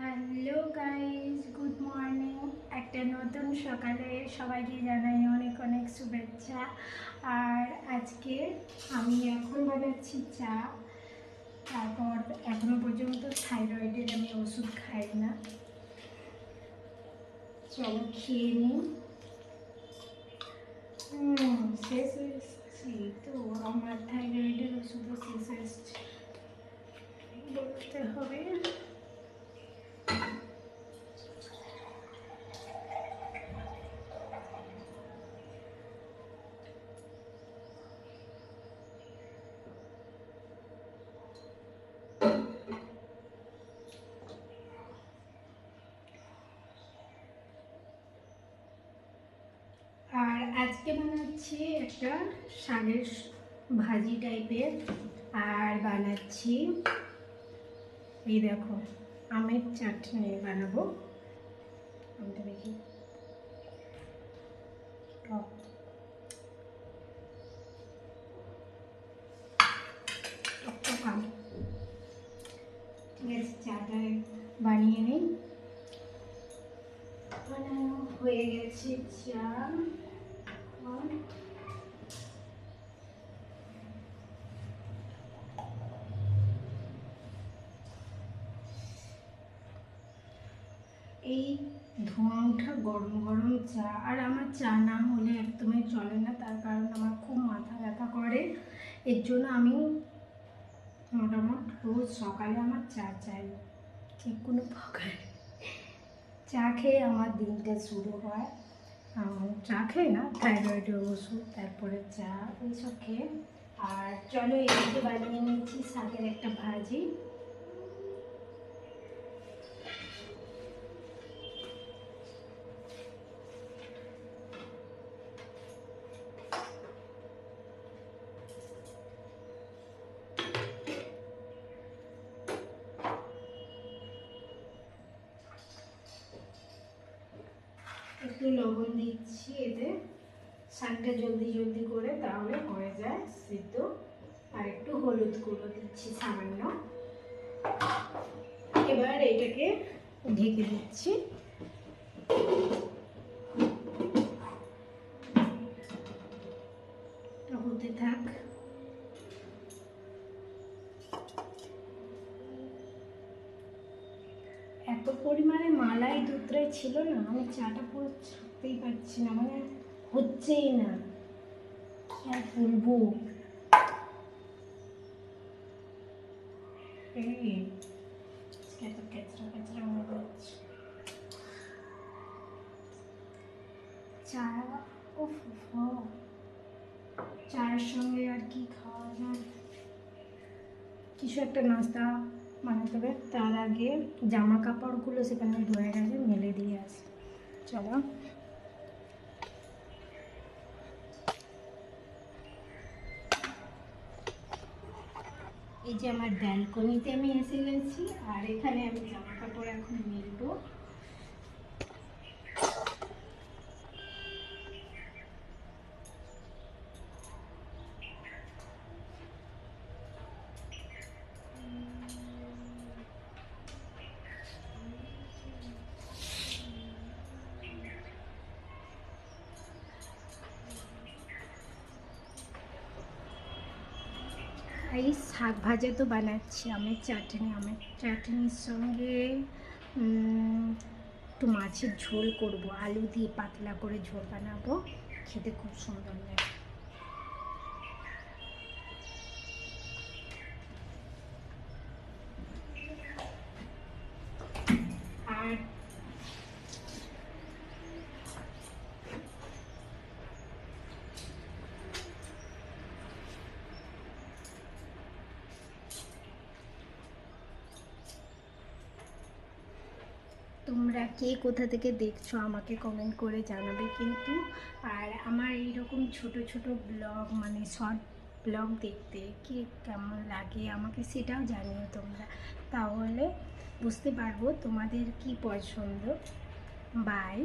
Hello guys, good morning. একটা নতুন সকালে সবাইকে জানাই অনেক অনেক শুভেচ্ছা। আর আজকে আমি এখন বানাচ্ছি চা। তারপর এখনো পর্যন্ত থাইরয়েডের আমি ওষুধ খাই না। চলো খেয়ে নিই। শেষ হয়েছি তো, আমার থাইরয়েডের ওষুধও শেষ হয়েছে বলতে হবে। আর আজকে বানাচ্ছি একটা শাকের ভাজি টাইপের, আর বানাচ্ছি এই দেখো আমের চাটনি বানাবো। আমটা দেখি, ঠিক আছে, চাটা বানিয়ে নিই। বানানো হয়ে গেছে চা। এই ধোঁয়া ওঠা গরম গরম চা, আর আমার চা না হলে একদমই চলে না। তার কারণ আমার খুব মাথা ব্যথা করে, এর জন্য আমি মোটামুটি রোজ সকালে আমার চা চাই, যে কোনো প্রকার চা খেয়ে আমার দিনটা শুরু হয়। চা খেয়ে না, থাইরয়েডের ওষুধ, তারপরে চা, এইসব খেয়ে। আর চলো এদিকে বানিয়ে নিচ্ছি শাকের একটা ভাজি। একটু লবণ দিচ্ছি এতে, শাকটা জলদি জলদি করে, তাহলে হয়ে যায় সিদ্ধ। আর একটু হলুদ গুঁড়ো দিচ্ছি সামান্য। এবার এটাকে ঢেকে দিচ্ছি। হতে থাক। এত পরিমাণে মালাই দুধটাই ছিল না, আমি চাটা পুরো ছাড়তেই পারছি না, মানে হচ্ছেই না, কি আর বলবো। চা, উফ, চায়ের সঙ্গে আর কি খাওয়া যায়, কিছু একটা নাস্তা বানাতে হবে। তার আগে জামা কাপড়গুলো সেখানে ধুয়ে গেছে, মেলে দিয়ে আসি। চলো, এই যে আমার ব্যালকনিতে আমি এসে গেছি, আর এখানে আমি জামা কাপড় এখন মেলবো। এই শাক ভাজা তো বানাচ্ছি, আমের চাটনির সঙ্গে একটু মাছের ঝোল করব, আলু দিয়ে পাতলা করে ঝোল বানাবো, খেতে খুব সুন্দর লাগে। আর তোমরা কে কোথা থেকে দেখছো আমাকে কমেন্ট করে জানাবে কিন্তু। আর আমার এইরকম ছোট ছোট ব্লগ, মানে শর্ট ব্লগ দেখতে কি কেমন লাগে আমাকে সেটাও জানিও তোমরা, তাহলে বুঝতে পারবো তোমাদের কি পছন্দ। বাই।